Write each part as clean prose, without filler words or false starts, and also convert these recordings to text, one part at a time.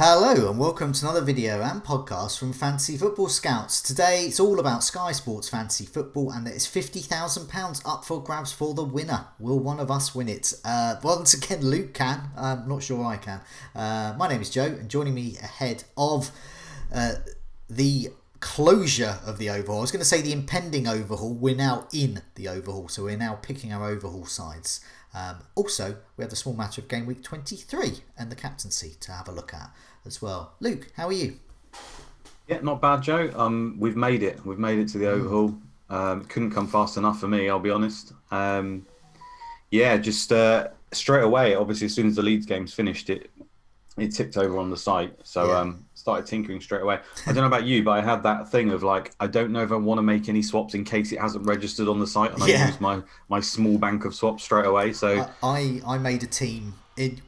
Hello and welcome to another video and podcast from Fantasy Football Scouts. Today it's all about Sky Sports Fantasy Football and there's £50,000 up for grabs for the winner. Will one of us win it? Once again Luke can, I'm not sure I can. My name is Joe and joining me ahead of the closure of the overhaul. I was going to say the impending overhaul. We're now in the overhaul, so we're now picking our overhaul sides. Also, we have the small matter of game week 23 and the captaincy to have a look at as well. Luke, how are you? Yeah, not bad, Joe. We've made it. We've made it to the overhaul. Couldn't come fast enough for me, I'll be honest. Just straight away. Obviously, as soon as the Leeds game's finished, it tipped over on the site. So started tinkering straight away. I don't know about you, but I had that thing of like, I don't know if I want to make any swaps in case it hasn't registered on the site, and I used my small bank of swaps straight away. So I made a team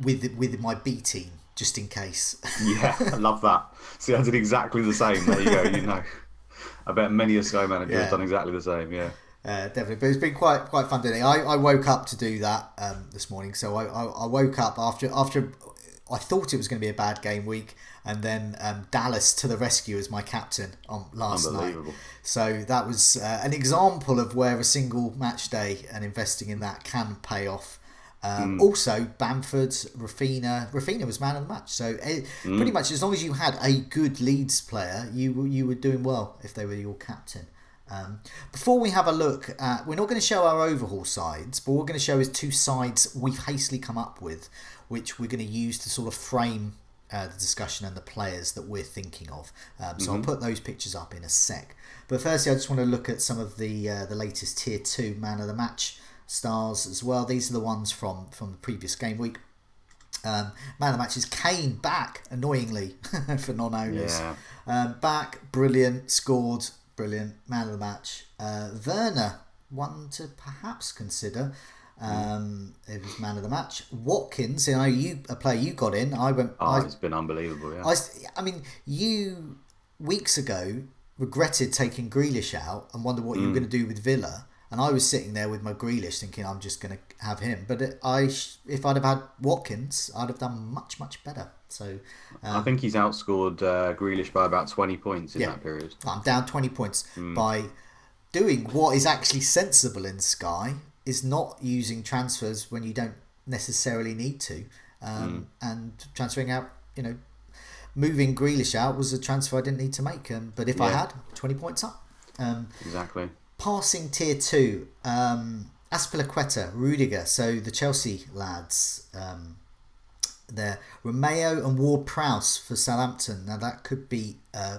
with my B team just in case. Yeah, I love that. See, I did exactly the same. There you go. You know, I bet many a Sky manager has done exactly the same. Yeah. Definitely, but it's been quite fun doing it. I woke up to do that this morning, so I woke up after I thought it was going to be a bad game week, and then Dallas to the rescue as my captain on last night. So that was an example of where a single match day and investing in that can pay off. Also, Bamford, Rafinha was man of the match. So pretty much as long as you had a good Leeds player, you were doing well if they were your captain. Before we have a look at, we're not going to show our overhaul sides, but what we're going to show is two sides we've hastily come up with, which we're going to use to sort of frame the discussion and the players that we're thinking of. So I'll put those pictures up in a sec. But firstly, I just want to look at some of the latest Tier 2 Man of the Match stars as well. These are the ones from the previous game week. Man of the Match is Kane, back, annoyingly, for non-owners. Back, brilliant, scored, brilliant, Man of the Match. Werner, one to perhaps consider. It was man of the match. Watkins, a player you got in. It's been unbelievable. Yeah. I mean, you weeks ago regretted taking Grealish out and wondered what you were going to do with Villa. And I was sitting there with my Grealish thinking I'm just going to have him. But if I'd have had Watkins, I'd have done much better. So I think he's outscored Grealish by about 20 points in that period. I'm down 20 points by doing what is actually sensible in Sky. Is not using transfers when you don't necessarily need to, and transferring out, moving Grealish out was a transfer I didn't need to make. But if I had 20 points up, exactly. Passing tier 2, Azpilicueta, Rudiger, so the Chelsea lads. There, Romeo and Ward-Prowse for Southampton. Now that could be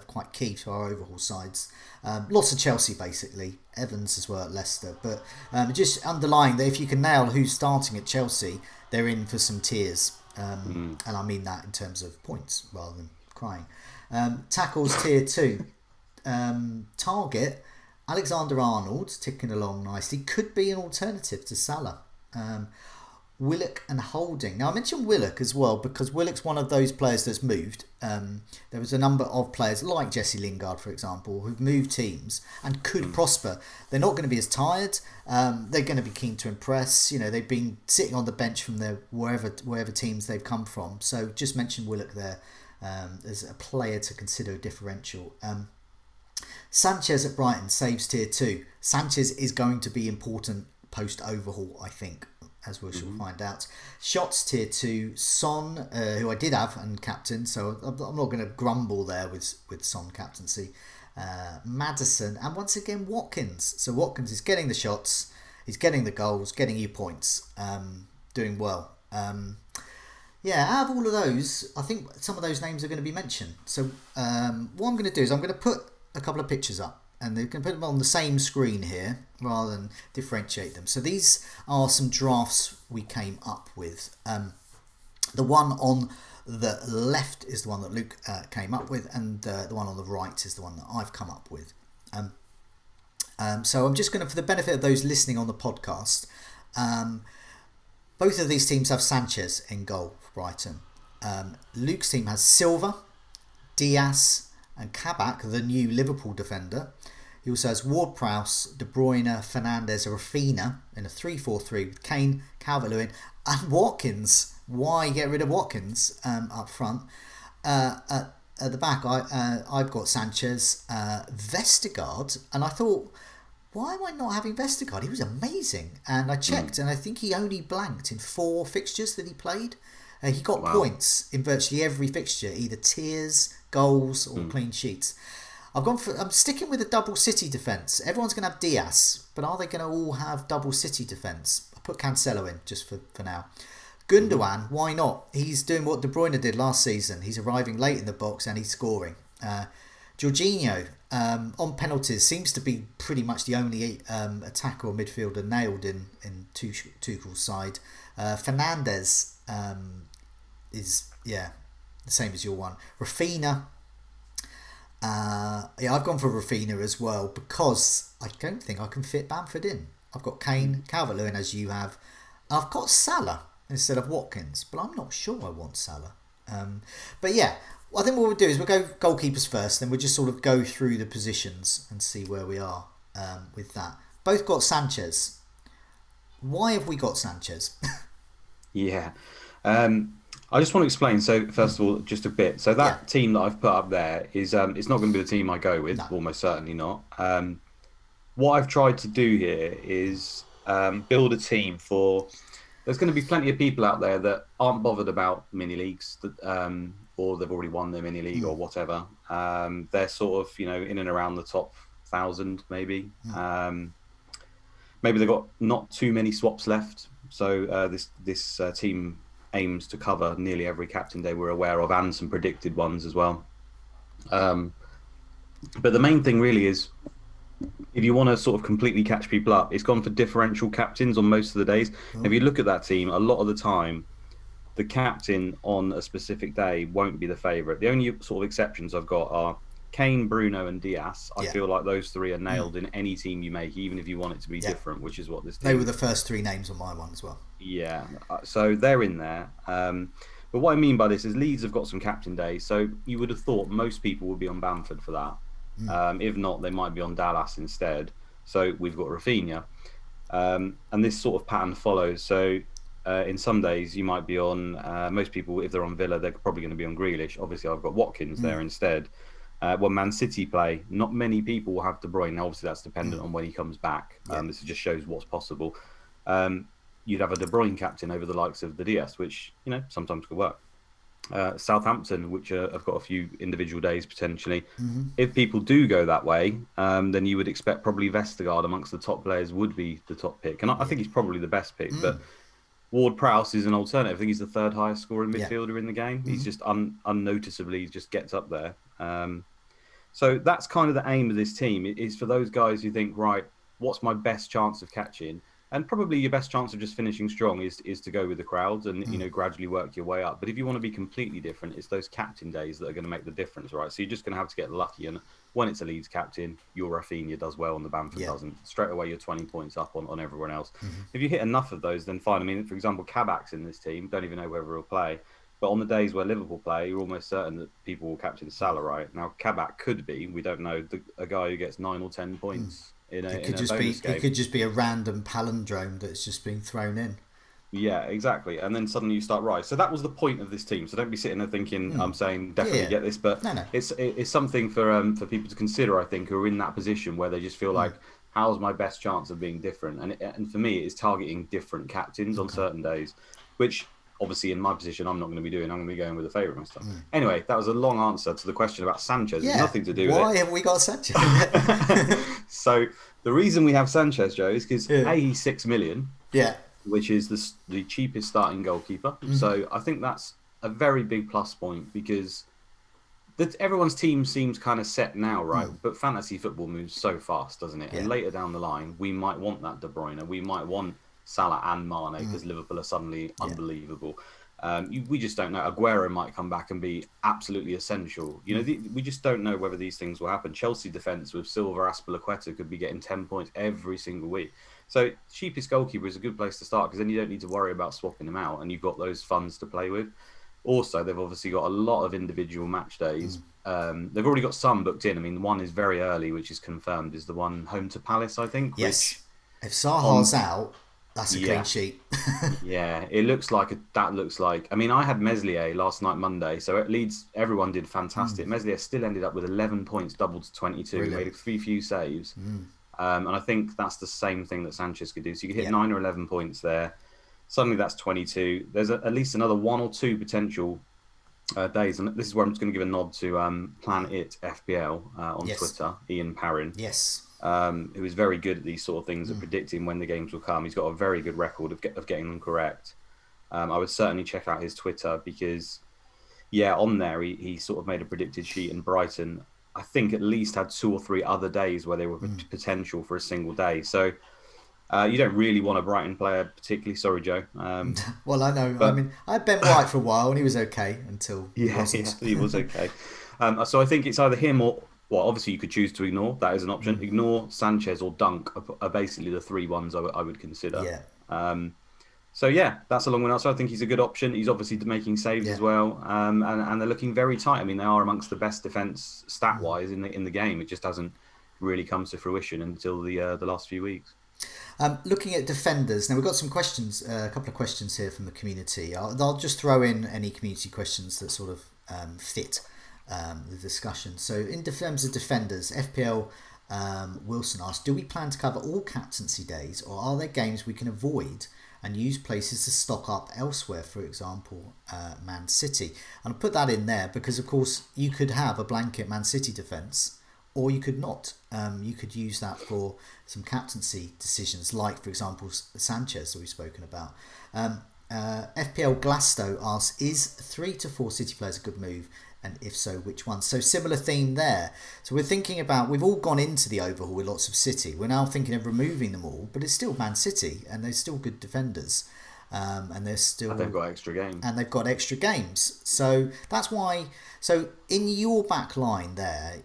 quite key to our overhaul sides. Lots of Chelsea basically. Evans as well at Leicester. But just underlying that if you can nail who's starting at Chelsea, they're in for some tears. And I mean that in terms of points rather than crying. Tackles tier 2. Target, Alexander-Arnold ticking along nicely. Could be an alternative to Salah. Willock and Holding. Now I mentioned Willock as well because Willock's one of those players that's moved. There was a number of players like Jesse Lingard, for example, who've moved teams and could prosper. They're not going to be as tired. They're going to be keen to impress. They've been sitting on the bench from their wherever teams they've come from. So just mention Willock there as a player to consider a differential. Sanchez at Brighton saves tier 2. Sanchez is going to be important post overhaul, I think, as we shall find out. Shots tier 2, Son, who I did have and captain, so I'm not going to grumble there with Son captaincy. Maddison, and once again Watkins. So Watkins is getting the shots, he's getting the goals, getting you points, doing well. Out of all of those, I think some of those names are going to be mentioned. So what I'm going to do is I'm going to put a couple of pictures up. And they can put them on the same screen here rather than differentiate them. So these are some drafts we came up with. The one on the left is the one that Luke came up with, and the one on the right is the one that I've come up with. So I'm just going to, for the benefit of those listening on the podcast, both of these teams have Sanchez in goal for Brighton. Luke's team has Silva, Diaz, and Kabak, the new Liverpool defender. He also has Ward-Prowse, De Bruyne, Fernandes, Rafinha in a 3-4-3 with Kane, Calvert-Lewin and Watkins. Why get rid of Watkins up front? at the back, I've got Sanchez, Vestergaard, and I thought, why am I not having Vestergaard? He was amazing, and I checked, and I think he only blanked in 4 fixtures that he played. He got points in virtually every fixture, either tiers, goals, or clean sheets. I'm sticking with a double City defence. Everyone's going to have Diaz, but are they going to all have double City defence? I put Cancelo in just for now. Gundogan, why not? He's doing what De Bruyne did last season. He's arriving late in the box and he's scoring. Jorginho, on penalties, seems to be pretty much the only attacker or midfielder nailed in Tuchel's side. Fernandes is, the same as your one. Rafinha, I've gone for Rafinha as well because I don't think I can fit Bamford in. I've got Kane, Calvert-Lewin as you have. I've got Salah instead of Watkins, but I'm not sure I want Salah. But yeah, I think what we'll do is we'll go goalkeepers first, then we'll just sort of go through the positions and see where we are with that. Both got Sanchez. Why have we got Sanchez? Yeah. I just want to explain. So first of all, just a bit. So that team that I've put up there is it's not going to be the team I go with. No. Almost certainly not. What I've tried to do here is build a team for. There's going to be plenty of people out there that aren't bothered about mini leagues, or they've already won their mini league or whatever. They're sort of in and around the top 1,000 maybe. Maybe they've got not too many swaps left. So this team aims to cover nearly every captain day we're aware of, and some predicted ones as well. But the main thing really is, if you want to sort of completely catch people up, it's gone for differential captains on most of the days. If you look at that team, a lot of the time, the captain on a specific day won't be the favourite. The only sort of exceptions I've got are Kane, Bruno and Diaz. I feel like those 3 are nailed in any team you make, even if you want it to be different, which is what this team. They were the first 3 names on my one as well. Yeah, so they're in there. But what I mean by this is Leeds have got some captain days, so you would have thought most people would be on Bamford for that. If not, they might be on Dallas instead. So we've got Rafinha. And this sort of pattern follows. So in some days, you might be on, most people, if they're on Villa, they're probably going to be on Grealish. Obviously, I've got Watkins there instead. When Man City play, not many people will have De Bruyne. Now, obviously, that's dependent on when he comes back. This just shows what's possible. You'd have a De Bruyne captain over the likes of the Diaz, which, sometimes could work. Southampton, which have got a few individual days potentially. If people do go that way, then you would expect probably Vestergaard amongst the top players would be the top pick. And I think he's probably the best pick. But Ward-Prowse is an alternative. I think he's the 3rd highest scoring midfielder in the game. He's just unnoticeably, he just gets up there. So that's kind of the aim of this team, is for those guys who think, right, what's my best chance of catching? And probably your best chance of just finishing strong is to go with the crowds and gradually work your way up. But if you want to be completely different, it's those captain days that are going to make the difference, right? So you're just going to have to get lucky. And when it's a Leeds captain, your Rafinha does well and the Bamford doesn't. Straight away, you're 20 points up on everyone else. If you hit enough of those, then fine. I mean, for example, Kabak's in this team. Don't even know whether he'll play. But on the days where Liverpool play, you're almost certain that people will captain Salah, right? Now, Kabak could be, we don't know, a guy who gets 9 or 10 points. It could just be a random palindrome that's just been thrown in. Yeah, exactly. And then suddenly you start right. So that was the point of this team. So don't be sitting there thinking I'm saying definitely get this, but no. It's something for people to consider. I think who are in that position where they just feel like, how's my best chance of being different? And for me, it's targeting different captains on certain days, which obviously in my position I'm not going to be doing. I'm going to be going with a favourite and stuff. Anyway, that was a long answer to the question about Sanchez. It's nothing to do with it. Why have we got Sanchez? So the reason we have Sanchez, Joe, is because he's 6 million. Yeah. Which is the cheapest starting goalkeeper. So I think that's a very big plus point because everyone's team seems kind of set now, right? But fantasy football moves so fast, doesn't it? And later down the line, we might want that De Bruyne. We might want Salah and Mane because Liverpool are suddenly unbelievable. We just don't know. Aguero might come back and be absolutely essential. We just don't know whether these things will happen. Chelsea defence with Silva, Azpilicueta could be getting 10 points every single week. So cheapest goalkeeper is a good place to start because then you don't need to worry about swapping them out and you've got those funds to play with. Also, they've obviously got a lot of individual match days. They've already got some booked in. I mean, one is very early, which is confirmed, is the one home to Palace, I think. Yes. If Zaha's out, That's a clean Yeah, sheet. yeah. It looks like that looks like. I mean, I had Meslier last night, Monday. So at Leeds, everyone did fantastic. Meslier still ended up with 11 points, doubled to 22. He made Brilliant. a few saves, and I think that's the same thing that Sanchez could do. So you could hit Yeah. 9 or 11 points there. Suddenly that's 22. There's at least another one or two potential days, and this is where I'm just going to give a nod to Plan It FPL on Yes. Twitter, Ian Parrin, Yes. who is very good at these sort of things of predicting when the games will come. He's got a very good record of getting them correct. I would certainly check out his Twitter because, yeah, on there he sort of made a predicted sheet, and Brighton, I think, at least had 2 or 3 other days where they were potential for a single day. So you don't really want a Brighton player particularly. Sorry, Joe. Well, I know. I But mean, I had Ben White for a while, and he was okay until he yeah, wasn't. he was okay. So I think it's either him or, well, obviously you could choose to ignore. That is an option. Ignore Sanchez or Dunk are basically the 3 ones I would consider. Yeah. So yeah, that's a long one out. So I think he's a good option. He's obviously making saves as well, and they're looking very tight. I mean, they are amongst the best defense stat wise in the game. It just hasn't really come to fruition until the last few weeks. Looking at defenders, now we've got some questions, a couple of questions here from the community. I'll just throw in any community questions that sort of fit the discussion. So in terms of defenders, FPL Wilson asked, do we plan to cover all captaincy days, or are there games we can avoid and use places to stock up elsewhere, for example, Man City? And I'll put that in there because, of course, you could have a blanket Man City defence, or you could not. You could use that for some captaincy decisions, like, for example, Sanchez, that we've spoken about. FPL Glasto asks, is 3 to 4 City players a good move? And if so, which one? So similar theme there. So we're thinking about, we've all gone into the overhaul with lots of City. We're now thinking of removing them all, but it's still Man City, and they're still good defenders. And they're still... And they've got extra games. And they've got extra games. So that's why... So in your back line there...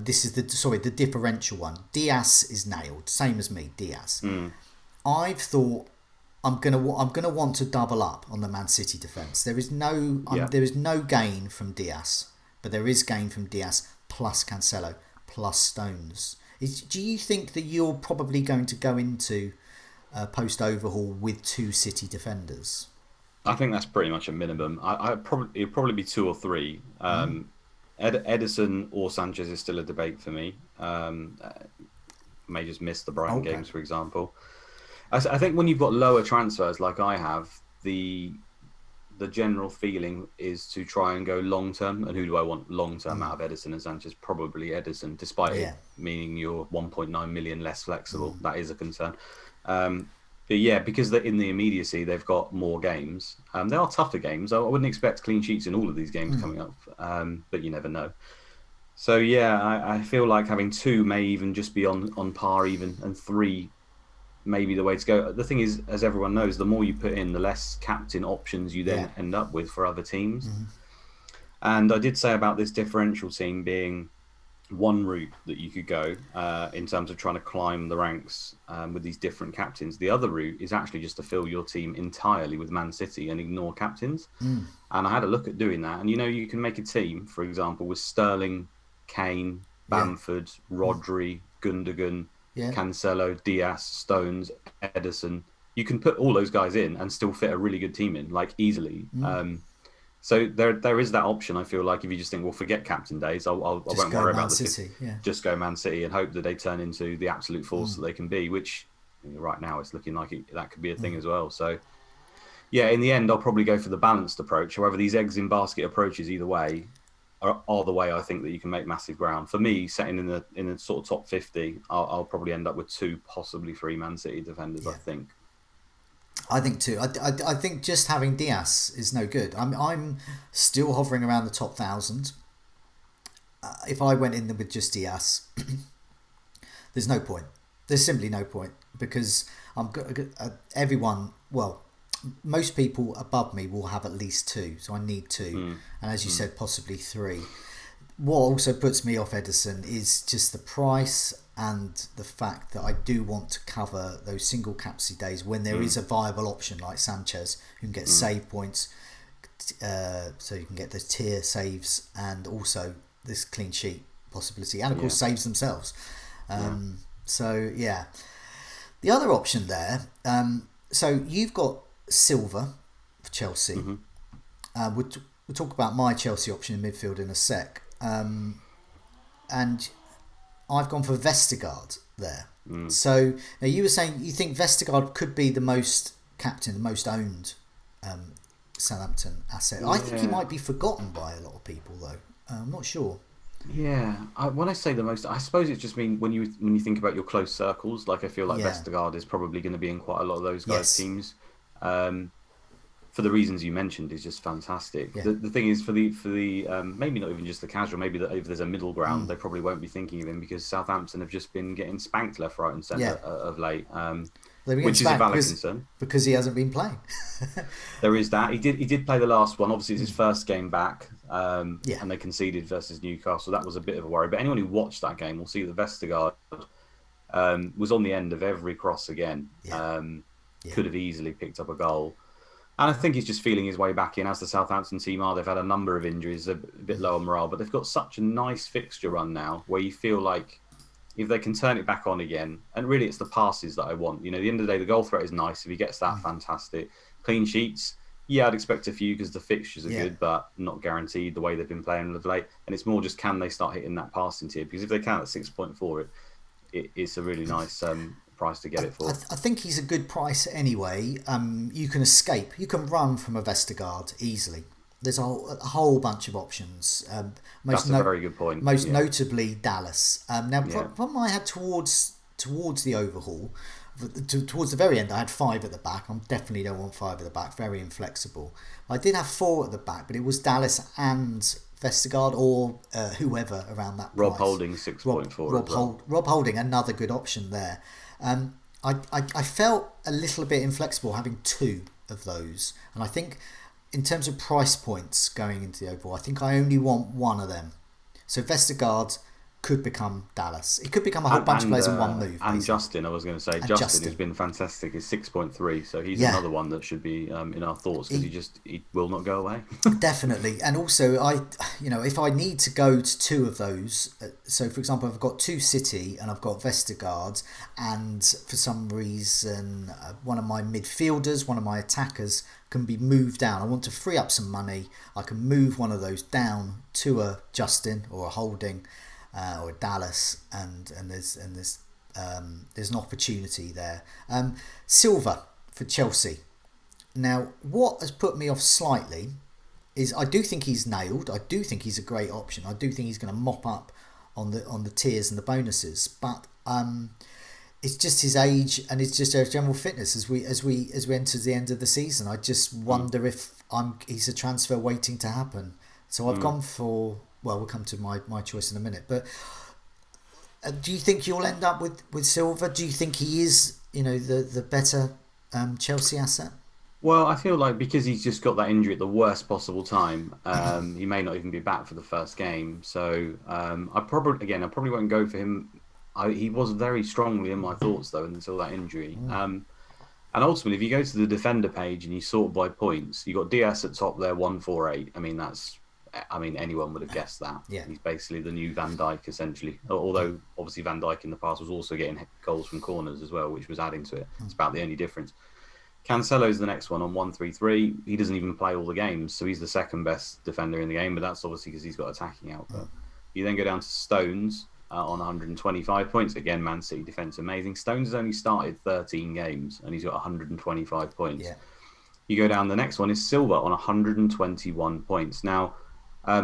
this is the differential one. Diaz is nailed, same as me. Diaz. I've thought I'm gonna want to double up on the Man City defence. There is no gain from Diaz, but there is gain from Diaz plus Cancelo plus Stones. Do you think that you're probably going to go into post overhaul with 2 City defenders? I think that's pretty much a minimum. It'd probably be 2 or 3. Edison or Sanchez is still a debate for me. May just miss the Brighton games, for example. I think when you've got lower transfers like I have, the general feeling is to try and go long term. And who do I want long term out of Edison and Sanchez? Probably Edison, despite it meaning you're 1.9 million less flexible. That is a concern. But yeah, because in the immediacy they've got more games. They are tougher games. I wouldn't expect clean sheets in all of these games coming up, but you never know. So yeah, I feel like having 2 may even just be on par even, and 3 may be the way to go. The thing is, as everyone knows, the more you put in, the less captain options you then end up with for other teams. And I did say about this differential team being one route that you could go in terms of trying to climb the ranks with these different captains. The other route is actually just to fill your team entirely with Man City and ignore captains. And I had a look at doing that. And, you can make a team, for example, with Sterling, Kane, Bamford, Rodri, Gundogan, Cancelo, Diaz, Stones, Edison. You can put all those guys in and still fit a really good team in, like, easily. So there is that option. I feel like if you just think, well, forget captain days, I won't worry about the City. Just go Man City and hope that they turn into the absolute force that they can be. Which right now it's looking like that could be a thing as well. So yeah, in the end, I'll probably go for the balanced approach. However, these eggs in basket approaches either way are the way I think that you can make massive ground. For me, setting in the sort of top 50, I'll probably end up with 2, possibly 3 Man City defenders. I think. I think too. I think just having Diaz is no good. I'm still hovering around the top 1,000. If I went in with just Diaz, there's no point. There's simply no point because everyone. Well, most people above me will have at least 2, so I need 2, and as you said, possibly 3. What also puts me off Edison is just the price and the fact that I do want to cover those single captaincy days when there is a viable option like Sanchez who can get save points, so you can get the tier saves and also this clean sheet possibility, and of course saves themselves. So yeah, the other option there, So you've got Silva for Chelsea. Hmm. We'll talk about my Chelsea option in midfield in a sec. And I've gone for Vestergaard there. So now you were saying you think Vestergaard could be the most captain, the most owned Southampton asset. I think he might be forgotten by a lot of people though. I'm not sure. Yeah, when I say the most, I suppose it's just mean when you think about your close circles. Like I feel like Yeah. Vestergaard is probably going to be in quite a lot of those guys' Yes. teams. For the reasons you mentioned, is just fantastic. Yeah. The thing is for the maybe not even just the casual, maybe if there's a middle ground, they probably won't be thinking of him because Southampton have just been getting spanked left, right, and centre Yeah. of late, They've been which is a spanked valid because, concern. because he hasn't been playing. There is that. He did play the last one. Obviously, it's his first game back, Yeah. and they conceded versus Newcastle. That was a bit of a worry. But anyone who watched that game will see that Vestergaard was on the end of every cross again. Yeah. Could have easily picked up a goal. And I think he's just feeling his way back in, as the Southampton team are. They've had a number of injuries, a bit low on morale, but they've got such a nice fixture run now where you feel like if they can turn it back on again, and really it's the passes that I want. At the end of the day, the goal threat is nice. If he gets that, fantastic. Clean sheets, yeah, I'd expect a few because the fixtures are good, but not guaranteed the way they've been playing of late. And it's more just can they start hitting that passing tier? Because if they can at 6.4, it's a really nice price to get it for. I think he's a good price anyway. You can escape. You can run from a Vestergaard easily. There's a whole bunch of options. That's a very good point. Most notably Dallas. Problem I had towards the overhaul, towards the very end, I had 5 at the back. I definitely don't want 5 at the back. Very inflexible. I did have 4 at the back, but it was Dallas and Vestergaard or whoever around that Rob price. Holding 6.4. Rob Holding, another good option there. I felt a little bit inflexible having 2 of those, and I think in terms of price points going into the overall, I think I only want one of them. So Vestergaard could become Dallas. It could become a whole bunch of players in one move. And basically. Justin, I was going to say, Justin has been fantastic. He's 6.3, so he's another one that should be in our thoughts because he will not go away. Definitely, and also if I need to go to 2 of those, so for example, I've got 2 City and I've got Vestergaard, and for some reason one of my midfielders, one of my attackers can be moved down. I want to free up some money. I can move one of those down to a Justin or a Holding. Or Dallas, and there's an opportunity there. Silva for Chelsea. Now, what has put me off slightly is I do think he's nailed. I do think he's a great option. I do think he's going to mop up on the tiers and the bonuses, but it's just his age and it's just his general fitness as we enter the end of the season. I just wonder if he's a transfer waiting to happen. So I've gone for. Well, we'll come to my choice in a minute. But do you think you'll end up with Silva? Do you think he is, the better Chelsea asset? Well, I feel like because he's just got that injury at the worst possible time, he may not even be back for the first game. So I probably won't go for him. He was very strongly in my thoughts though until that injury. And ultimately, if you go to the defender page and you sort by points, you got Diaz at top there, 148. I mean, anyone would have guessed that. Yeah. He's basically the new Van Dijk, essentially. Although, obviously, Van Dijk in the past was also getting goals from corners as well, which was adding to it. It's about the only difference. Cancelo's the next one on 133. He doesn't even play all the games, so he's the second best defender in the game, but that's obviously because he's got attacking output. You then go down to Stones on 125 points. Again, Man City defence amazing. Stones has only started 13 games, and he's got 125 points. Yeah. You go down, the next one is Silva on 121 points. Now,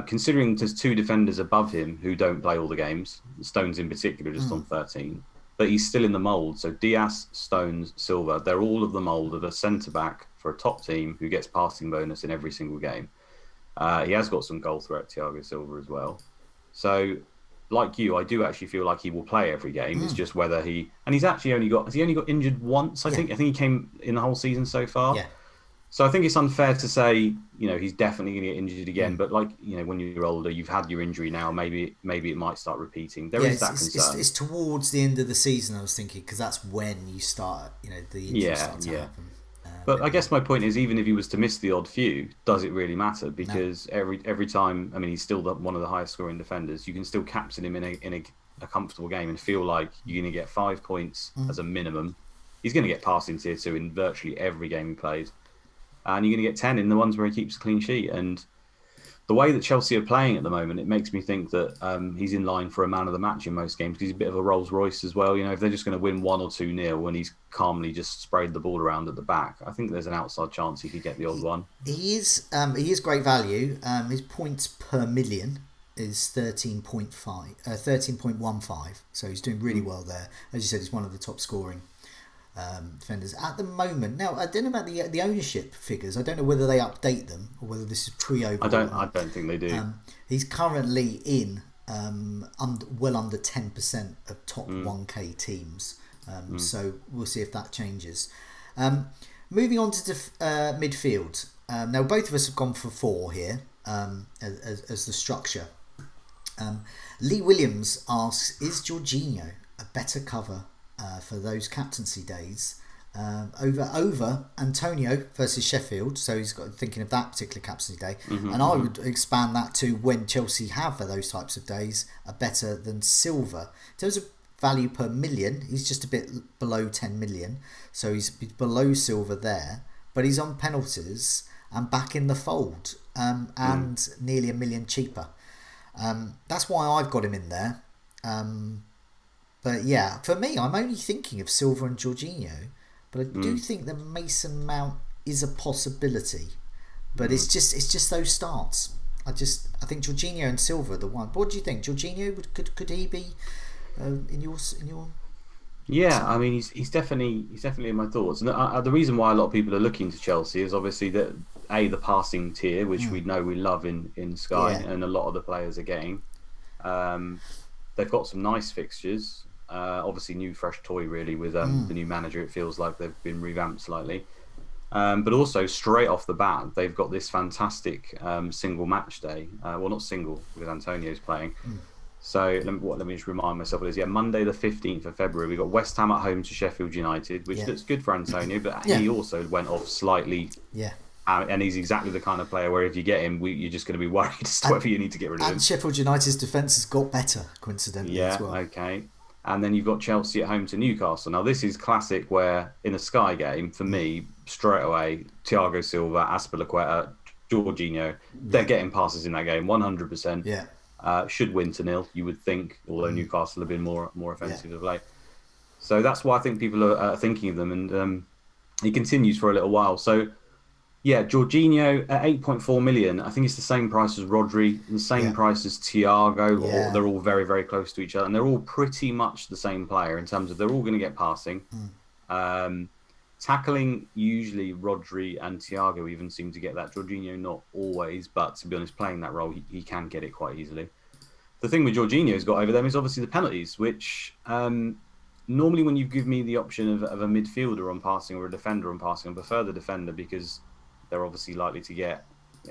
considering there's 2 defenders above him who don't play all the games, Stones in particular just on 13, but he's still in the mould. So Diaz, Stones, Silva, they're all of the mould of a centre-back for a top team who gets passing bonus in every single game. He has got some goal threat, Thiago Silva, as well. So, like you, I do actually feel like he will play every game. It's just whether has he only got injured once, I think? I think he came in the whole season so far. Yeah. So I think it's unfair to say, he's definitely going to get injured again. But when you're older, you've had your injury now. Maybe it might start repeating. There is that concern. It's towards the end of the season, I was thinking, because that's when you start, the injuries start to happen. But I guess my point is, even if he was to miss the odd few, does it really matter? Because every time, he's still one of the highest scoring defenders. You can still captain him in a comfortable game and feel like you're going to get 5 points as a minimum he's going to get passing tier 2 in virtually every game he plays. And you're going to get 10 in the ones where he keeps a clean sheet. And the way that Chelsea are playing at the moment, it makes me think that he's in line for a man of the match in most games, because he's a bit of a Rolls Royce as well. You know, if they're just going to win 1 or 2-0 and he's calmly just sprayed the ball around at the back, I think there's an outside chance he could get the odd one. He is great value. His points per million is 13.15. So he's doing really well there. As you said, he's one of the top scoring defenders at the moment. Now, I don't know about the ownership figures. I don't know whether they update them or whether this is pre-over. I don't think they do. He's currently in well under 10% of top 1K teams. So we'll see if that changes. Moving on to midfield. Now, both of us have gone for 4 here as the structure. Lee Williams asks, is Jorginho a better cover for those captaincy days over Antonio versus Sheffield? So he's got thinking of that particular captaincy day. And I would expand that to when Chelsea have those types of days are better than Silva. In terms of value per million, he's just a bit below 10 million. So he's below Silva there. But he's on penalties and back in the fold and nearly $1 million cheaper. That's why I've got him in there. But yeah, for me, I'm only thinking of Silva and Jorginho, but I do think that Mason Mount is a possibility. But it's just those starts. I think Jorginho and Silva are the one. But what do you think? Jorginho, could he be in your? Yeah, I mean, he's definitely in my thoughts. And the reason why a lot of people are looking to Chelsea is obviously that the passing tier, which we know we love in Sky, and a lot of the players are getting. They've got some nice fixtures. Obviously, new fresh toy really with the new manager. It feels like they've been revamped slightly. But also straight off the bat, they've got this fantastic single match day. Well, not single because Antonio's playing. So let me just remind myself what it is. Yeah, Monday the 15th of February, we got West Ham at home to Sheffield United, which looks good for Antonio, but he also went off slightly. Yeah. And he's exactly the kind of player where if you get him, you're just going to be worried as to whether you need to get rid of him. And Sheffield United's defence has got better, coincidentally, as well. Okay. And then you've got Chelsea at home to Newcastle. Now, this is classic where, in a Sky game, for me, straight away, Thiago Silva, Azpilicueta, Jorginho, they're getting passes in that game, 100%. Yeah. Should win to 0, you would think, although Newcastle have been more offensive of late. So that's why I think people are thinking of them, and he continues for a little while. So, yeah, Jorginho at 8.4 million, I think it's the same price as Rodri, the same price as Thiago. Or they're all very, very close to each other, and they're all pretty much the same player in terms of they're all going to get passing. Tackling, usually Rodri and Thiago even seem to get that. Jorginho not always, but to be honest, playing that role, he can get it quite easily. The thing with Jorginho's got over them is obviously the penalties, which normally when you give me the option of a midfielder on passing or a defender on passing, I prefer the defender because they're obviously likely to get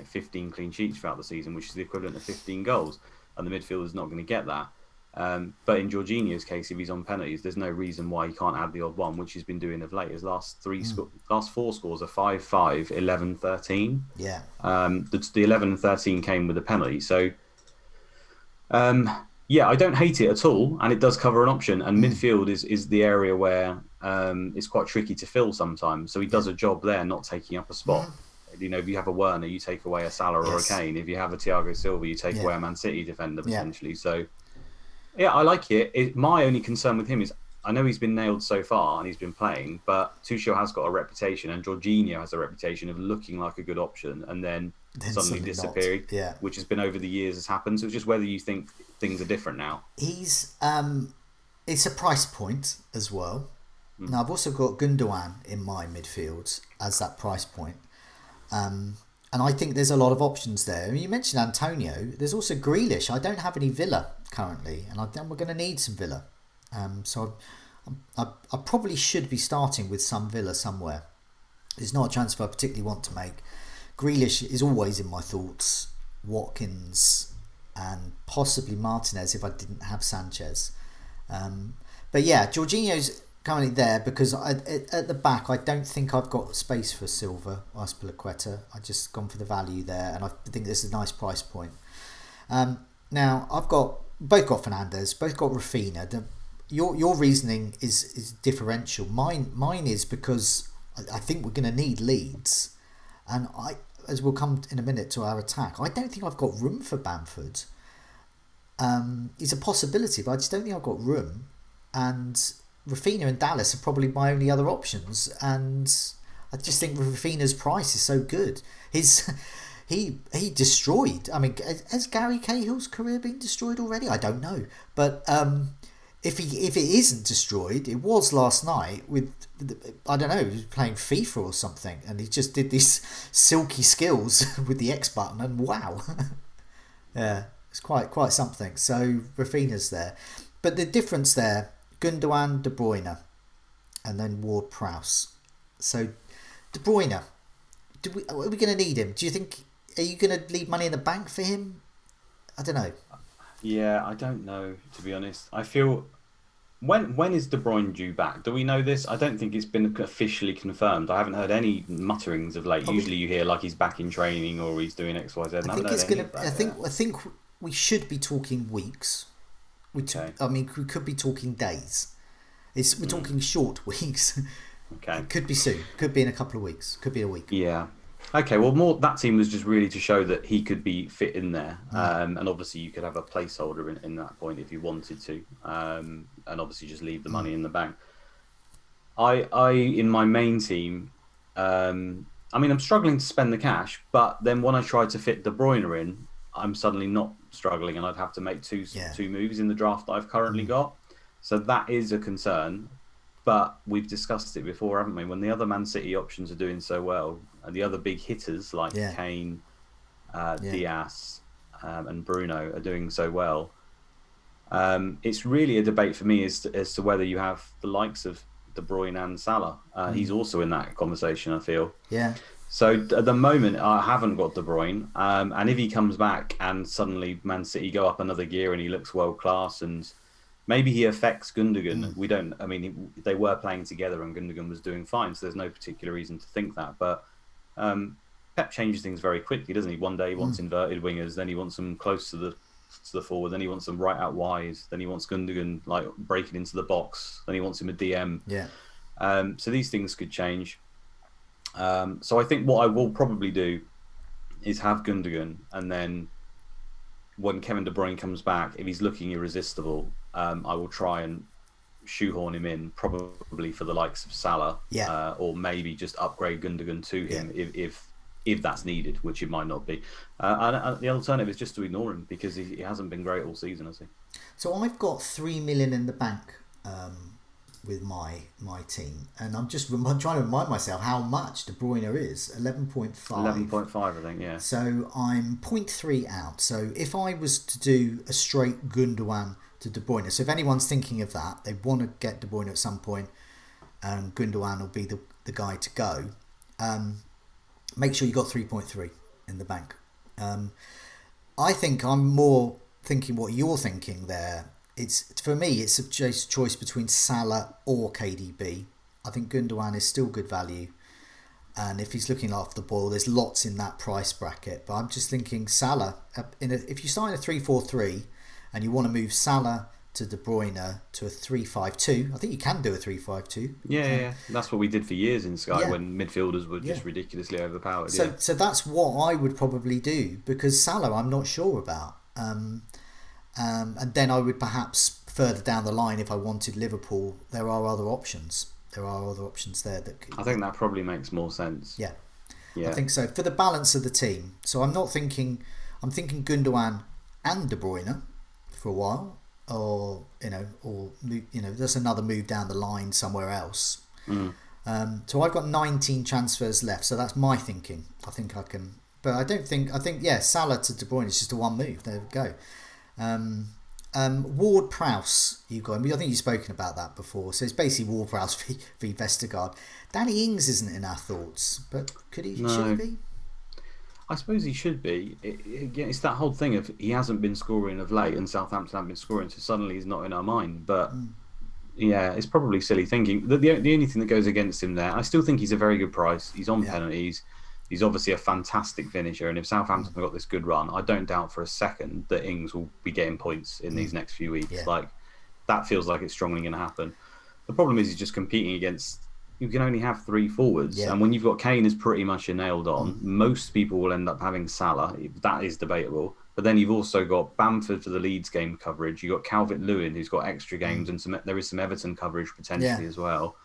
15 clean sheets throughout the season, which is the equivalent of 15 goals, and the midfielder's not going to get that. But in Jorginho's case, if he's on penalties, there's no reason why he can't add the odd one, which he's been doing of late. His last 4 scores are 5-5, 11-13. Yeah. The 11 and 13 came with a penalty. So, I don't hate it at all, and it does cover an option. And midfield is the area where it's quite tricky to fill sometimes. So he does a job there, not taking up a spot. You know, if you have a Werner, you take away a Salah or a Kane. If you have a Thiago Silva, you take away a Man City defender potentially. So. Yeah, I like it. My only concern with him is I know he's been nailed so far and he's been playing, but Tuchel has got a reputation and Jorginho has a reputation of looking like a good option and then suddenly disappearing, which has been over the years has happened. So it's just whether you think things are different now. He's it's a price point as well. Now I've also got Gundogan in my midfield as that price point. And I think there's a lot of options there. I mean, you mentioned Antonio. There's also Grealish. I don't have any Villa currently, and I think we're going to need some Villa. So I probably should be starting with some Villa somewhere. It's not a transfer I particularly want to make. Grealish is always in my thoughts. Watkins and possibly Martinez if I didn't have Sanchez. But yeah, Jorginho's currently there because at the back I don't think I've got space for Silva or Azpilicueta. I've just gone for the value there, and I think this is a nice price point. Now I've both got Fernandes, both got Rafinha. your reasoning is differential. Mine is because I think we're going to need Leeds, and as we'll come in a minute to our attack, I don't think I've got room for Bamford. It's a possibility, but I just don't think I've got room. And Rafinha and Dallas are probably my only other options, and I just think Rafinha's price is so good. He destroyed. I mean, has Gary Cahill's career been destroyed already? I don't know, but if it isn't destroyed, it was last night with, I don't know, he was playing FIFA or something, and he just did these silky skills with the X button, and wow, yeah, it's quite something. So Rafinha's there, but the difference there, Gundogan, De Bruyne, and then Ward-Prowse. So De Bruyne, are we going to need him? Do you think? Are you going to leave money in the bank for him? I don't know. Yeah, I don't know, to be honest. I feel when is De Bruyne due back? Do we know this? I don't think it's been officially confirmed. I haven't heard any mutterings of late. Usually you hear like he's back in training or he's doing X, Y, Z. I think it's going to. I think we should be talking weeks. I mean, we could be talking days. We're talking short weeks. Okay. It could be soon. Could be in a couple of weeks. Could be a week. Yeah. Okay, well, that team was just really to show that he could be fit in there, and obviously you could have a placeholder in that point if you wanted to, and obviously just leave the money in the bank. I in my main team, I mean, I'm struggling to spend the cash, but then when I try to fit De Bruyne in, I'm suddenly not struggling, and I'd have to make two moves in the draft that I've currently got, so that is a concern. But we've discussed it before, haven't we? When the other Man City options are doing so well, and the other big hitters like Kane, Diaz, and Bruno are doing so well, it's really a debate for me as to whether you have the likes of De Bruyne and Salah. He's also in that conversation, I feel. Yeah. So at the moment, I haven't got De Bruyne, and if he comes back and suddenly Man City go up another gear and he looks world class and maybe he affects Gundogan. We don't. I mean, they were playing together, and Gundogan was doing fine. So there's no particular reason to think that. But Pep changes things very quickly, doesn't he? One day he wants inverted wingers, then he wants them close to the forward, then he wants them right out wide, then he wants Gundogan like breaking into the box, then he wants him a DM. Yeah. So these things could change. So I think what I will probably do is have Gundogan, and then when Kevin De Bruyne comes back, if he's looking irresistible, I will try and shoehorn him in, probably for the likes of Salah, or maybe just upgrade Gundogan to him if that's needed, which it might not be. And the alternative is just to ignore him because he hasn't been great all season, has he? So I've got 3 million in the bank with my team, and I'm trying to remind myself how much De Bruyne is. 11.5. 11.5, I think. Yeah. So I'm 0.3 out. So if I was to do a straight Gundogan to De Bruyne, so if anyone's thinking of that, they want to get De Bruyne at some point, and Gundogan will be the guy to go. Make sure you got 3.3 in the bank. I think I'm more thinking what you're thinking there. For me, it's a choice between Salah or KDB. I think Gundogan is still good value, and if he's looking after the ball, there's lots in that price bracket. But I'm just thinking Salah. If you sign a 3-4-3 and you want to move Salah to De Bruyne to a 3-5-2, I think you can do a 3-5-2. Yeah. That's what we did for years in Sky when midfielders were just ridiculously overpowered. So that's what I would probably do, because Salah I'm not sure about. And then I would perhaps further down the line, if I wanted Liverpool, there are other options. There are other options there I think that probably makes more sense. Yeah. I think so for the balance of the team. So I'm thinking Gundogan and De Bruyne for a while, or there's another move down the line somewhere else. So I've got 19 transfers left. So that's my thinking. I think I can, but I think Salah to De Bruyne is just a one move. There we go. Ward-Prowse, you've got. I think you've spoken about that before. So it's basically Ward-Prowse v Vestergaard. Danny Ings isn't in our thoughts, but should he be? I suppose he should be. It's that whole thing of he hasn't been scoring of late, and Southampton haven't been scoring, so suddenly he's not in our mind. But yeah, it's probably silly thinking. The only thing that goes against him there, I still think he's a very good price. He's on penalties. He's obviously a fantastic finisher, and if Southampton have got this good run, I don't doubt for a second that Ings will be getting points in these next few weeks. that feels like it's strongly going to happen. The problem is he's just competing against. You can only have 3 forwards, and when you've got Kane is pretty much nailed on, most people will end up having Salah. That is debatable. But then you've also got Bamford for the Leeds game coverage. You've got Calvert-Lewin, who's got extra games, and there is some Everton coverage potentially as well.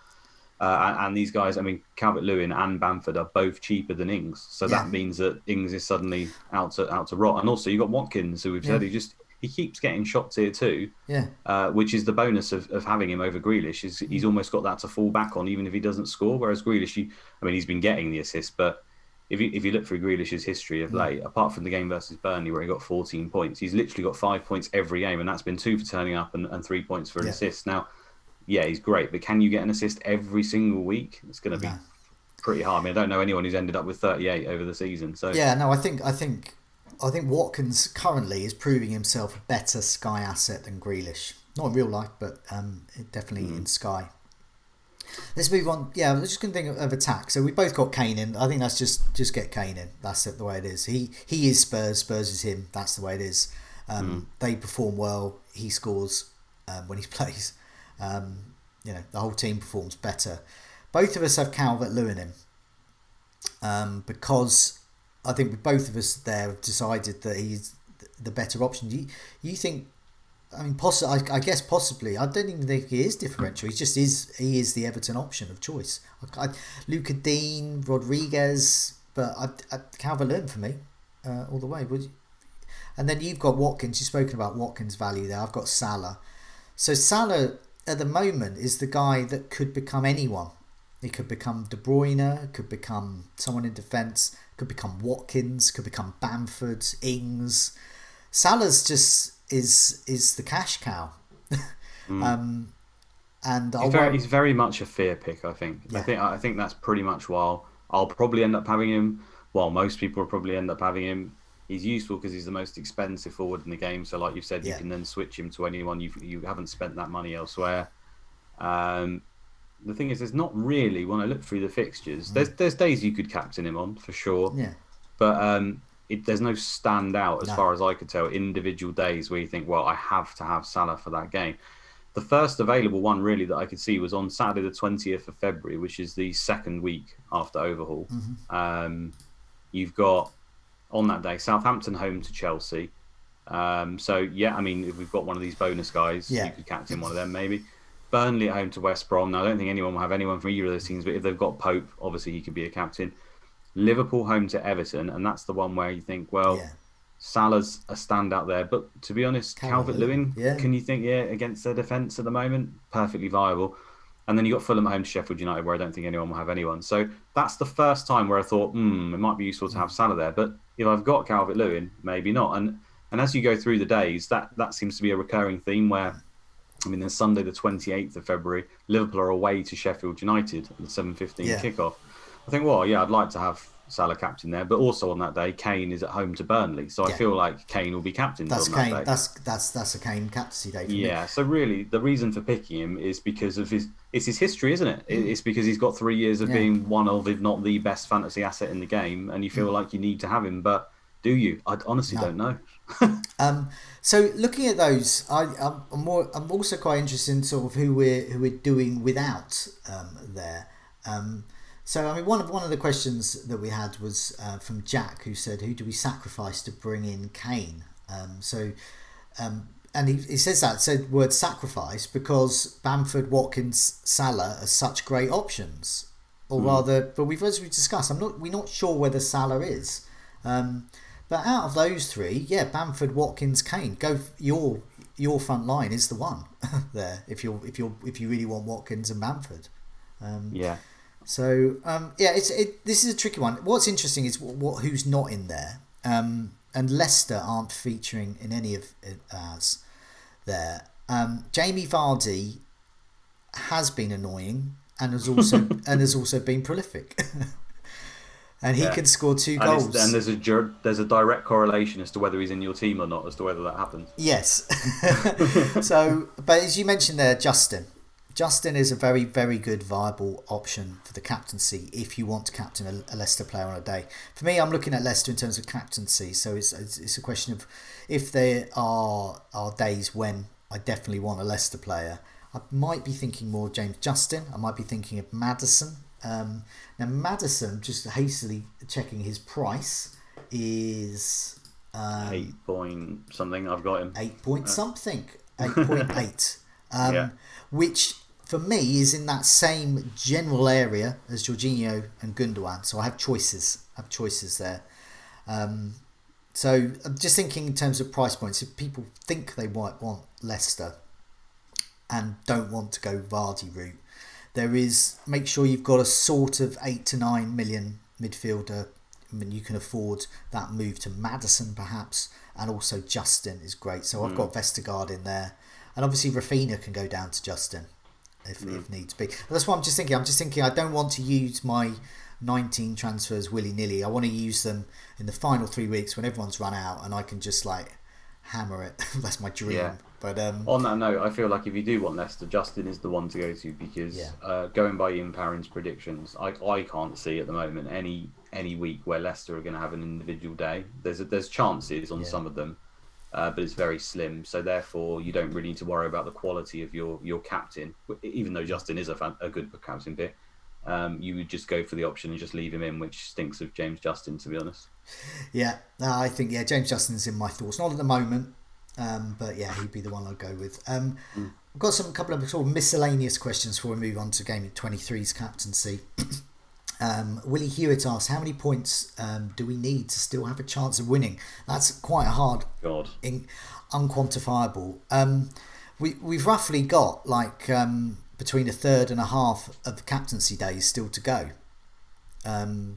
And these guys, I mean, Calvert-Lewin and Bamford are both cheaper than Ings, so that means that Ings is suddenly out to rot. And also, you've got Watkins, who we've said he keeps getting shot tier 2, which is the bonus of having him over Grealish. Is he's almost got that to fall back on, even if he doesn't score. Whereas Grealish, he's been getting the assist, but if you look through Grealish's history of late, apart from the game versus Burnley where he got 14 points, he's literally got 5 points every game, and that's been 2 for turning up and 3 points for an assist. Now, he's great, but can you get an assist every single week? It's going to be pretty hard. I don't know anyone who's ended up with 38 over the season. So I think Watkins currently is proving himself a better Sky asset than Grealish. Not in real life, but definitely in Sky. Let's move on. Yeah, I was just going to think of attack. So we both got Kane in. I think that's just get Kane in. That's it, the way it is. He is Spurs. Spurs is him. That's the way it is. They perform well. He scores when he plays. The whole team performs better. Both of us have Calvert-Lewin in because I think both of us there have decided that he's the better option. You think? I guess possibly. I don't even think he is differential. He just is. He is the Everton option of choice. Luca Dean, Rodriguez, but Calvert-Lewin for me all the way. Would you? And then you've got Watkins. You've spoken about Watkins' value there. I've got Salah. So Salah at the moment is the guy that could become anyone. He could become De Bruyne, could become someone in defence, could become Watkins, could become Bamford, Ings. Salah's just is the cash cow. And he's very much a fear pick, I think. Yeah. I think that's pretty much why I'll probably end up having him. Well, most people will probably end up having him. He's useful because he's the most expensive forward in the game. So, like you've said, you can then switch him to anyone. You haven't spent that money elsewhere. The thing is, there's not really, when I look through the fixtures, there's days you could captain him on for sure. Yeah. But there's no standout as far as I could tell. Individual days where you think, well, I have to have Salah for that game. The first available one really that I could see was on Saturday the 20th of February, which is the second week after overhaul. You've got on that day Southampton home to Chelsea. If we've got one of these bonus guys, you could captain one of them maybe. Burnley at home to West Brom. Now, I don't think anyone will have anyone from either of those teams, but if they've got Pope, obviously he could be a captain. Liverpool home to Everton, and that's the one where you think, Salah's a standout there. But to be honest, Calvert-Lewin, can you think, against their defence at the moment, perfectly viable. And then you got Fulham at home to Sheffield United, where I don't think anyone will have anyone. So that's the first time where I thought, it might be useful to have Salah there. But if I've got Calvert-Lewin, maybe not. And as you go through the days, that seems to be a recurring theme where, there's Sunday the 28th of February, Liverpool are away to Sheffield United at the 7:15 kickoff. I think, I'd like to have Salah captain there, but also on that day, Kane is at home to Burnley, so I feel like Kane will be captain on that day. That's a Kane captaincy day for me. So really, the reason for picking him is because of his history, isn't it? It's because he's got 3 years of being one of, if not the best fantasy asset in the game, and you feel like you need to have him, but do you? I honestly don't know. So looking at those, I'm also quite interested in sort of who we're doing without there. One of the questions that we had was from Jack, who said, "Who do we sacrifice to bring in Kane?" And he says said word sacrifice because Bamford, Watkins, Salah are such great options, or rather, but as we discussed, we're not sure whether Salah is. But out of those three, Bamford, Watkins, Kane. Go your front line is the one there. If you really want Watkins and Bamford. So this is a tricky one. What's interesting is who's not in there. And Leicester aren't featuring in any of ours there. Jamie Vardy has been annoying and has also been prolific. And he can score 2 goals. And there's a direct correlation as to whether he's in your team or not, as to whether that happens. Yes. But as you mentioned there, Justin is a very, very good, viable option for the captaincy if you want to captain a Leicester player on a day. For me, I'm looking at Leicester in terms of captaincy. So it's a question of if there are days when I definitely want a Leicester player. I might be thinking more James Justin. I might be thinking of Maddison. Now Maddison, just hastily checking his price, is 8 point something. I've got him 8 point something, 8.8, Yeah. which for me is in that same general area as Jorginho and Gundogan. So I have choices. There. So I'm just thinking in terms of price points. If people think they might want Leicester and don't want to go Vardy route, there is, make sure you've got a sort of 8 to 9 million midfielder. I mean, you can afford that move to Maddison perhaps, and also Justin is great. So I've got Vestergaard in there, and obviously Rafinha can go down to Justin if needs be. And that's what I'm just thinking. I don't want to use my 19 transfers willy-nilly. I want to use them in the final 3 weeks when everyone's run out and I can just like hammer it. That's my dream. Yeah. But on that note, I feel like if you do want Leicester, Justin is the one to go to, because going by Ian Parrin's predictions, I can't see at the moment any week where Leicester are going to have an individual day. There's chances on some of them, but it's very slim. So therefore, you don't really need to worry about the quality of your captain. Even though Justin is a good captain pick, you would just go for the option and just leave him in, which stinks of James Justin, to be honest. Yeah, I think James Justin's in my thoughts. Not at the moment, but yeah, he'd be the one I'd go with. I've got couple of sort of miscellaneous questions before we move on to Game 23's captaincy. Willie Hewitt asks, how many points do we need to still have a chance of winning? That's quite a hard, unquantifiable. We've roughly got like between a third and a half of the captaincy days still to go.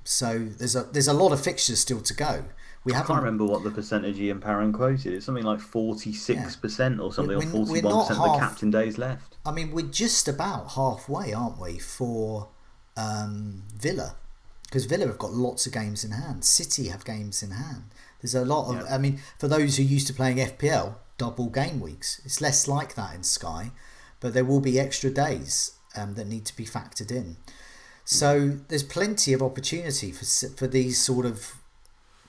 So there's a lot of fixtures still to go. I can't remember what the percentage Ian Parrin quoted. It's something like 46% or something, or 41% of the captain days left. I mean, we're just about halfway, aren't we, for Villa? Because Villa have got lots of games in hand. City have games in hand. There's a lot of... I mean, for those who are used to playing FPL, double game weeks. It's less like that in Sky, but there will be extra days that need to be factored in. So there's plenty of opportunity for these sort of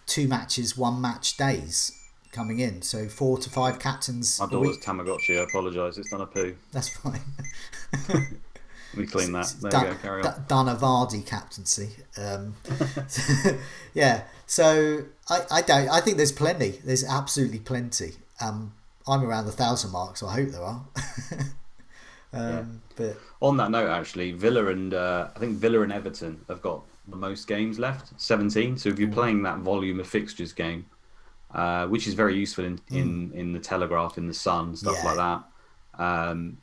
2 matches, 1 match days coming in. So 4 to 5 captains. My daughter's Tamagotchi. I apologise. It's done a poo. That's fine. We clean that. There you go. Carry on. Done a Vardy captaincy. Yeah. So I think there's plenty. There's absolutely plenty. I'm around the 1,000 mark, so I hope there are. But on that note, actually, Villa and I think Villa and Everton have got the most games left, 17. So if you're playing that volume of fixtures game, which is very useful in the Telegraph, in the Sun, stuff like that,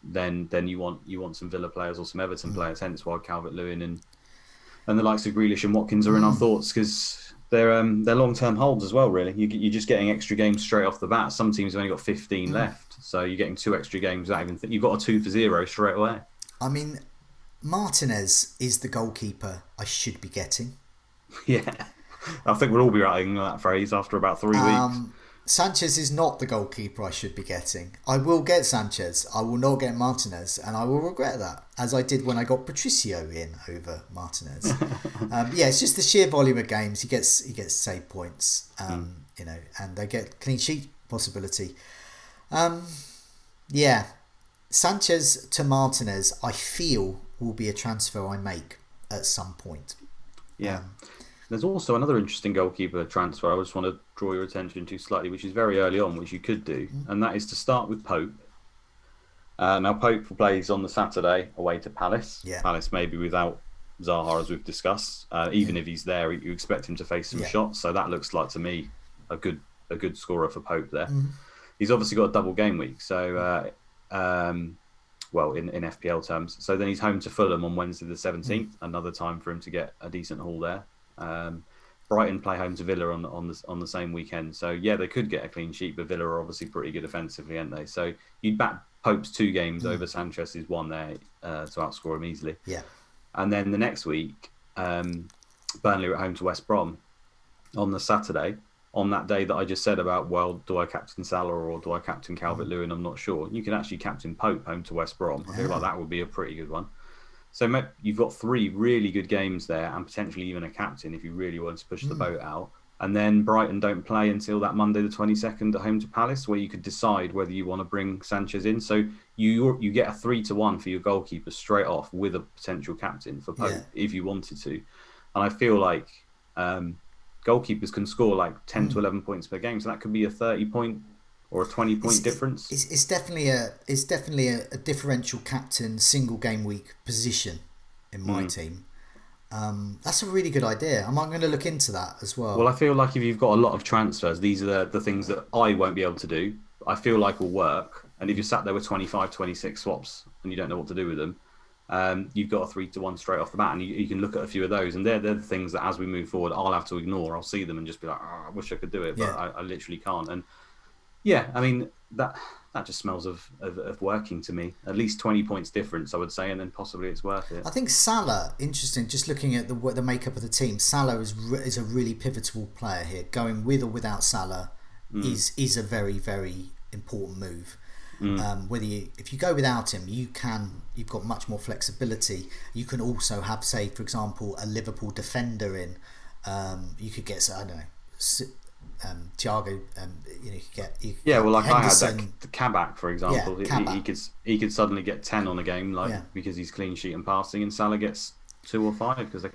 then you want some Villa players or some Everton players. Hence why Calvert-Lewin and the likes of Grealish and Watkins are in our thoughts, because they're long-term holds as well. Really, you're just getting extra games straight off the bat. Some teams have only got 15 left, so you're getting 2 extra games without even you've got a 2 for 0 straight away. I mean, Martinez is the goalkeeper I should be getting. Yeah, I think we'll all be writing that phrase after about 3 weeks. Sanchez is not the goalkeeper I should be getting. I will get Sanchez. I will not get Martinez, and I will regret that, as I did when I got Patricio in over Martinez. Yeah, it's just the sheer volume of games. He gets save points, you know, and they get clean sheet possibility. Yeah, Sanchez to Martinez, I feel, will be a transfer I make at some point. Yeah. There's also another interesting goalkeeper transfer I just want to draw your attention to slightly, which is very early on, which you could do, and that is to start with Pope. Now, Pope plays on the Saturday away to Palace. Yeah. Palace maybe without Zaha, as we've discussed. Even if he's there, you expect him to face some shots, so that looks like, to me, a good scorer for Pope there. He's obviously got a double game week, so... well, in FPL terms. So then he's home to Fulham on Wednesday the 17th. Another time for him to get a decent haul there. Brighton play home to Villa on the same weekend. So yeah, they could get a clean sheet, but Villa are obviously pretty good offensively, aren't they? So you'd back Pope's 2 games over Sanchez's 1 there to outscore him easily. Yeah. And then the next week, Burnley are at home to West Brom on the Saturday. On that day that I just said about, well, do I captain Salah or do I captain Calvert-Lewin? I'm not sure. You can actually captain Pope home to West Brom. I feel like that would be a pretty good one. So you've got 3 really good games there, and potentially even a captain if you really want to push the boat out. And then Brighton don't play until that Monday the 22nd at home to Palace, where you could decide whether you want to bring Sanchez in. So you get a 3-1 for your goalkeeper straight off with a potential captain for Pope if you wanted to. And I feel like goalkeepers can score like 10 to 11 points per game, so that could be a 30-point or a 20-point difference. It's definitely a differential captain single game week position in my team. That's a really good idea. I'm going to look into that as well. Well, I feel like if you've got a lot of transfers, these are the things that I won't be able to do. I feel like will work. And if you're sat there with 25, 26 swaps and you don't know what to do with them, you've got a 3-1 straight off the bat, and you can look at a few of those. And they're the things that as we move forward, I'll have to ignore. I'll see them and just be like, I wish I could do it, but I literally can't. And yeah, I mean, that just smells of working to me. At least 20 points difference, I would say, and then possibly it's worth it. I think Salah, interesting, just looking at the makeup of the team, Salah is a really pivotal player here. Going with or without Salah is a very, very important move. If you go without him, you've got much more flexibility. You can also have, say, for example, a Liverpool defender in. You could get, I don't know, Thiago, you could get like Henderson. I had that Kabak, for example. He could suddenly get 10 on a game, because he's clean sheet and passing, and Salah gets 2 or 5 because it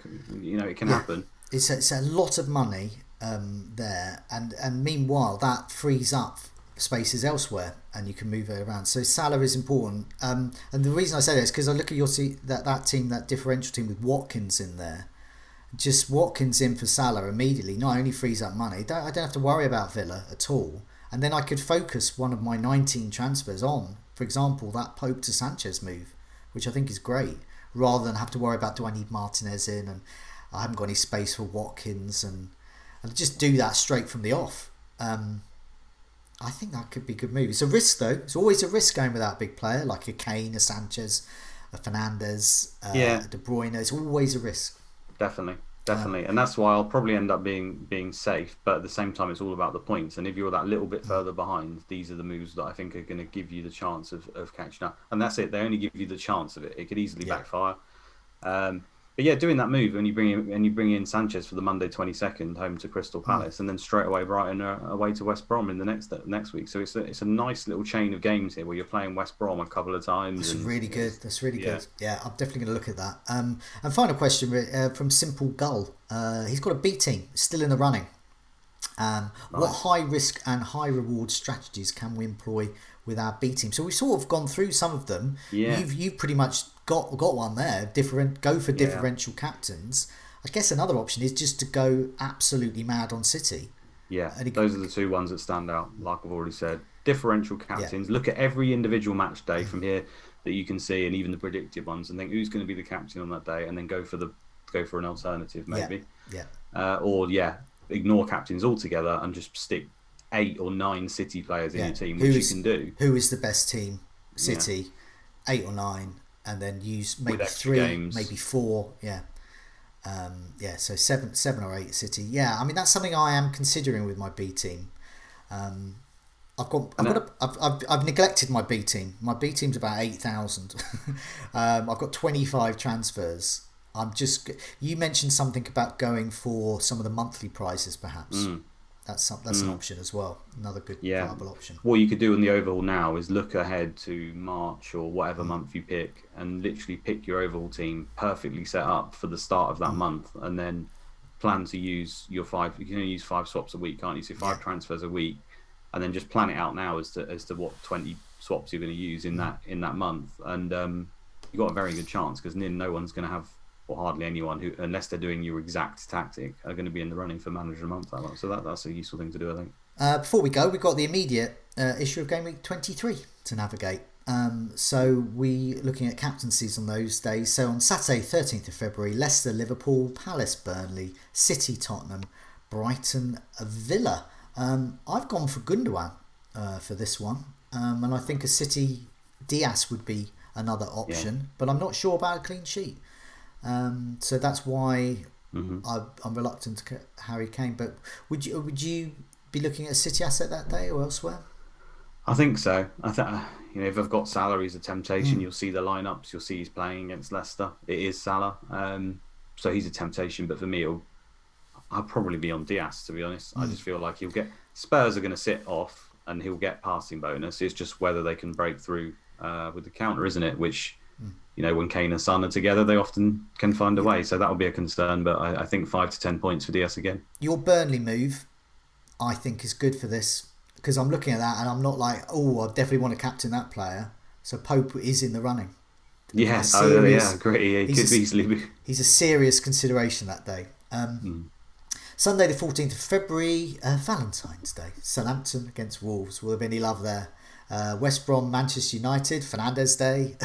can happen. It's a lot of money there, and meanwhile that frees up spaces elsewhere, and you can move it around. So Salah is important, and the reason I say that is because I look at that team, that differential team with Watkins in there. Just Watkins in for Salah immediately not only frees up money, I don't have to worry about Villa at all, and then I could focus one of my 19 transfers on, for example, that Pope to Sanchez move, which I think is great, rather than have to worry about, do I need Martinez in, and I haven't got any space for Watkins, and just do that straight from the off. I think that could be a good move. It's a risk though. It's always a risk going without a big player like a Kane, a Sanchez, a Fernandes, a De Bruyne. It's always a risk. Definitely, and that's why I'll probably end up being safe. But at the same time, it's all about the points. And if you're that little bit further behind, these are the moves that I think are going to give you the chance of catching up. And that's it. They only give you the chance of it. It could easily backfire. But yeah, doing that move and you bring in Sanchez for the Monday 22nd home to Crystal Palace, and then straight away Brighton away to West Brom in the next week. So it's a nice little chain of games here where you're playing West Brom a couple of times. That's really good. Yeah, I'm definitely going to look at that. And final question from Simple Gull. He's got a B team still in the running. Nice. What high risk and high reward strategies can we employ with our B team? So we've sort of gone through some of them. Yeah. You've pretty much got one there. Go for differential captains. I guess another option is just to go absolutely mad on City. Yeah, those are the two ones that stand out. Like I've already said, differential captains. Yeah. Look at every individual match day from here that you can see, and even the predicted ones, and think who's going to be the captain on that day, and then go for an alternative maybe. Ignore captains altogether and just stick 8 or 9 City players in your team, which you can do. Who is the best team? City, 8 or 9, and then use maybe 3, games. Maybe 4. So 7 or 8 City. Yeah, I mean that's something I am considering with my B team. I've neglected my B team. My B team's about 8,000. I've got 25 transfers. You mentioned something about going for some of the monthly prizes, perhaps. That's an option as well. Another good viable option. What you could do in the overhaul now is look ahead to March or whatever month you pick, and literally pick your overhaul team perfectly set up for the start of that month, and then plan to use your 5. You can only use 5 swaps a week, can't you? So 5 transfers a week, and then just plan it out now as to what 20 swaps you're going to use in that month, and you've got a very good chance because no one's going to have. Or hardly anyone who, unless they're doing your exact tactic, are going to be in the running for manager a month that long. So that's a useful thing to do, I think. Before we go, we've got the immediate issue of Game Week 23 to navigate. So we're looking at captaincies on those days. So on Saturday, 13th of February, Leicester, Liverpool, Palace, Burnley, City, Tottenham, Brighton, Villa. I've gone for Gundogan for this one. And I think a City Diaz would be another option. But I'm not sure about a clean sheet. So that's why I'm reluctant to get Harry Kane. But would you be looking at a City asset that day or elsewhere? I think so. I think if I've got Salah, he's a temptation. You'll see the lineups. You'll see he's playing against Leicester. It is Salah, so he's a temptation. But for me, I'll probably be on Diaz, to be honest. I just feel like he'll get Spurs are going to sit off and he'll get passing bonus. It's just whether they can break through with the counter, isn't it? Which, when Kane and Son are together, they often can find a way. So that'll be a concern. But I think 5 to 10 points for Diaz again. Your Burnley move, I think, is good for this because I'm looking at that and I'm not like, oh, I definitely want to captain that player. So Pope is in the running. Yeah, great. He could easily be. He's a serious consideration that day. Sunday the 14th of February, Valentine's Day. Southampton against Wolves. Will there be any love there? West Brom, Manchester United, Fernandes Day.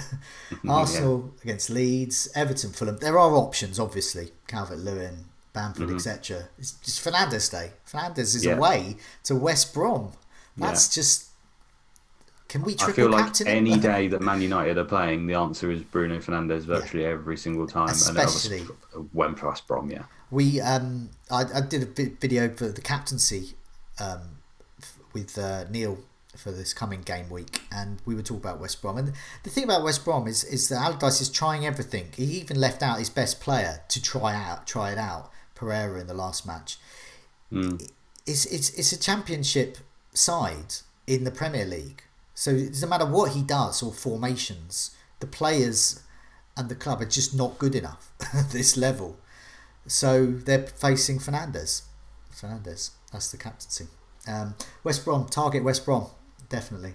Arsenal against Leeds, Everton, Fulham. There are options, obviously. Calvert-Lewin, Bamford, etc. It's just Fernandes Day. Fernandes is away to West Brom. That's just... Can we triple I feel like captain any day that Man United are playing, the answer is Bruno Fernandes virtually every single time. Especially when for West Brom, We I did a video for the captaincy with Neil for this coming game week, and we were talking about West Brom. And the thing about West Brom is that Allardyce is trying everything. He even left out his best player to try it out, Pereira, in the last match. It's a championship side in the Premier League. So it doesn't matter what he does or formations, the players and the club are just not good enough at this level. So they're facing Fernandes. That's the captaincy. West Brom, target West Brom, definitely.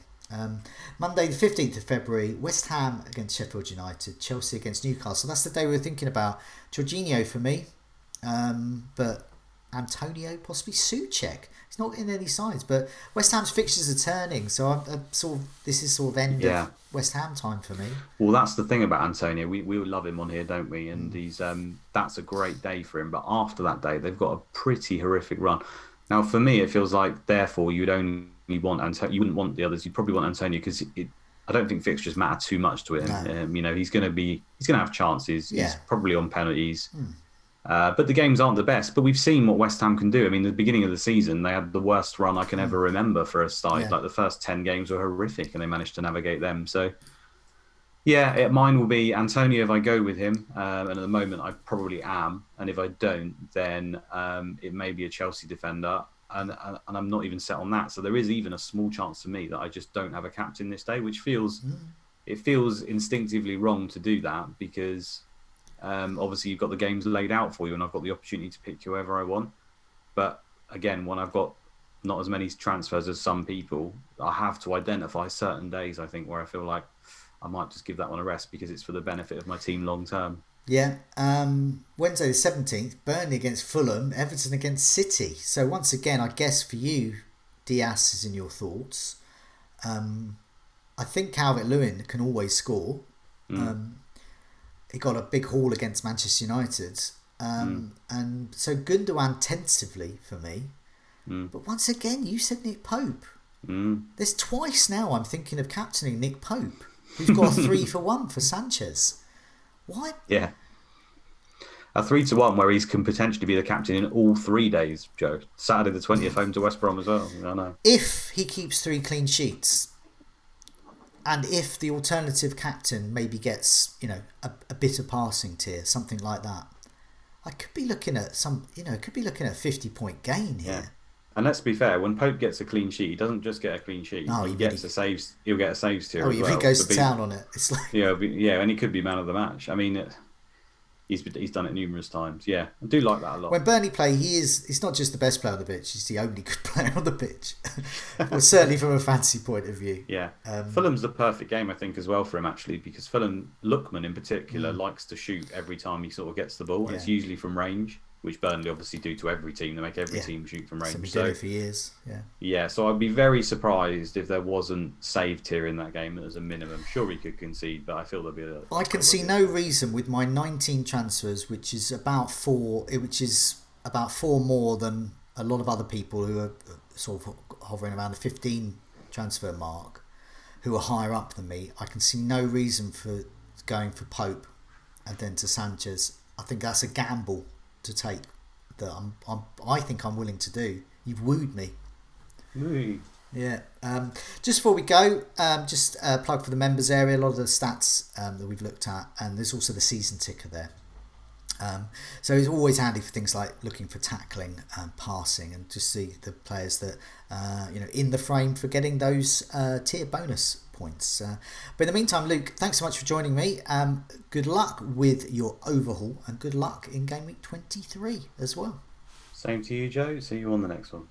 Monday the 15th of February, West Ham against Sheffield United, Chelsea against Newcastle. That's the day we were thinking about. Jorginho for me, but Antonio, possibly Souček. He's not in any sides, but West Ham's fixtures are turning, so this is sort of end of West Ham time for me. Well, that's the thing about Antonio. We love him on here, don't we? And he's that's a great day for him. But after that day, they've got a pretty horrific run. Now, for me, it feels like therefore you'd only want Antonio. You wouldn't want the others. You'd probably want Antonio because I don't think fixtures matter too much to him. No. He's going to have chances. Yeah. He's probably on penalties. But the games aren't the best. But we've seen what West Ham can do. I mean, at the beginning of the season, they had the worst run I can ever remember for a side. Yeah. Like the first 10 games were horrific, and they managed to navigate them. So, mine will be Antonio if I go with him. And at the moment, I probably am. And if I don't, then it may be a Chelsea defender. And I'm not even set on that. So there is even a small chance to me that I just don't have a captain this day, which feels instinctively wrong to do that because... obviously you've got the games laid out for you and I've got the opportunity to pick whoever I want, but again, when I've got not as many transfers as some people, I have to identify certain days, I think, where I feel like I might just give that one a rest because it's for the benefit of my team long term. Wednesday the 17th, Burnley against Fulham, Everton against City. So once again, I guess for you, Diaz is in your thoughts. I think Calvert-Lewin can always score. He got a big haul against Manchester United. And so Gundogan tentatively for me. But once again, you said Nick Pope. There's twice now I'm thinking of captaining Nick Pope, who's got a 3-for-1 for Sanchez. Why? Yeah. A 3-to-1 where he can potentially be the captain in all 3 days, Joe. Saturday the 20th home to West Brom as well. I know. If he keeps 3 clean sheets... And if the alternative captain maybe gets, a bit of passing tier, something like that, I could be looking at a 50-point gain here. Yeah. And let's be fair, when Pope gets a clean sheet, he doesn't just get a clean sheet. No, he'll get a saves tier. Oh, if he goes to town on it, it's like and he could be man of the match. I mean, he's done it numerous times. Yeah, I do like that a lot. When Burnley play, he's not just the best player on the pitch; he's the only good player on the pitch. Well, certainly from a fancy point of view. Yeah, Fulham's the perfect game, I think, as well for him actually, because Fulham, Lookman in particular, likes to shoot every time he sort of gets the ball, and it's usually from range, which Burnley obviously do to every team. They make every team shoot from range. So been doing it for years. Yeah. So I'd be very surprised if there wasn't save tier in that game as a minimum. Sure, he could concede, but I feel there'll be I can see no reason with my 19 transfers, which is about 4 more than a lot of other people who are sort of hovering around the 15 transfer mark, who are higher up than me. I can see no reason for going for Pope and then to Sanchez. I think that's a gamble to take that I think I'm willing to do. You've wooed me. Yeah. Just before we go, just plug for the members area. A lot of the stats that we've looked at, and there's also the season ticker there. So it's always handy for things like looking for tackling and passing, and to see the players that in the frame for getting those tier bonus points. But in the meantime, Luke, thanks so much for joining me. Good luck with your overhaul, and good luck in game week 23 as well. Same to you, Joe. See you on the next one.